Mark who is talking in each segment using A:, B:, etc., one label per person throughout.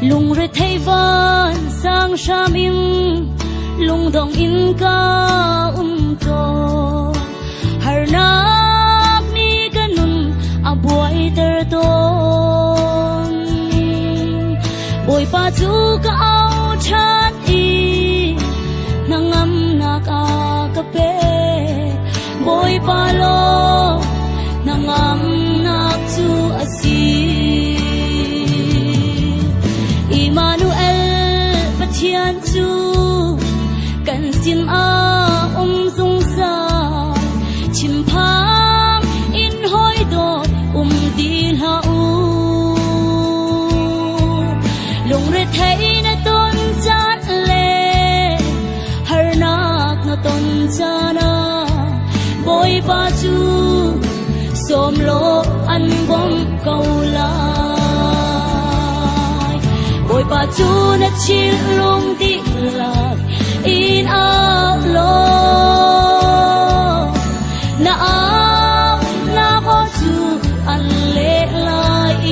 A: lung re thei van sang sham in lung dong in ka to har nak ni kanun abuai ter ton boy pa chu ka au chat i nangam nak a ka pe boy pa lo nangam nak chu asi Emmanuel pathian chu kan sim a sung sa chim phang in hoi do di la u lung re thei na ton chat le har nak na ton chana boy pa chu som lo an bom câu lai boy pa chu na chil lung ti lạc in out lo na ao na ko chu an le lai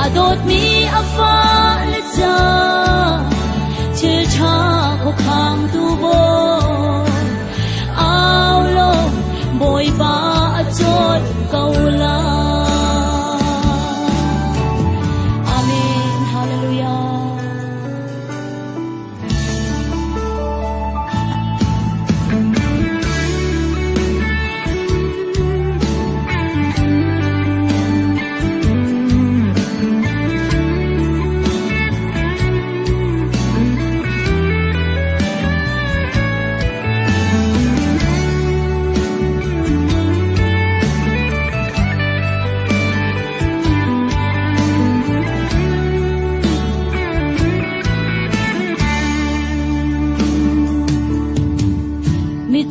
A: adot mi afa le cha chil cha ko khang tu bo ao lo boy ba chot câu la amen hallelujah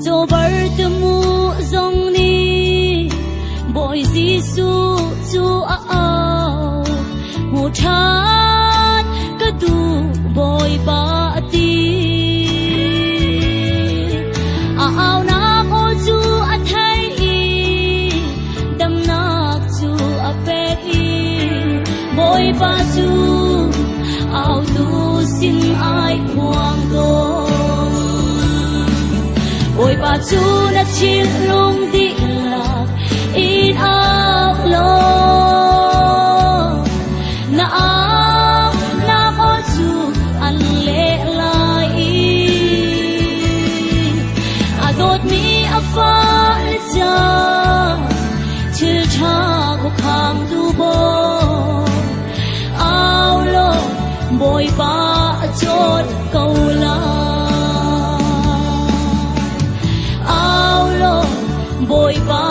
A: cho bar te mu zong ni boy Giêsu chu a ao mu than ka du boy ba ti a ao na ko chu a thai i dam na chu a pe i boy ba chu ao tu sin ai hoang do boy pa chu na chil lung di lạc in out lo na ao na ko chu an le lai adot mi afa le cha chil cha ko khang tu bo ao lo boy pa chot câu la boy ba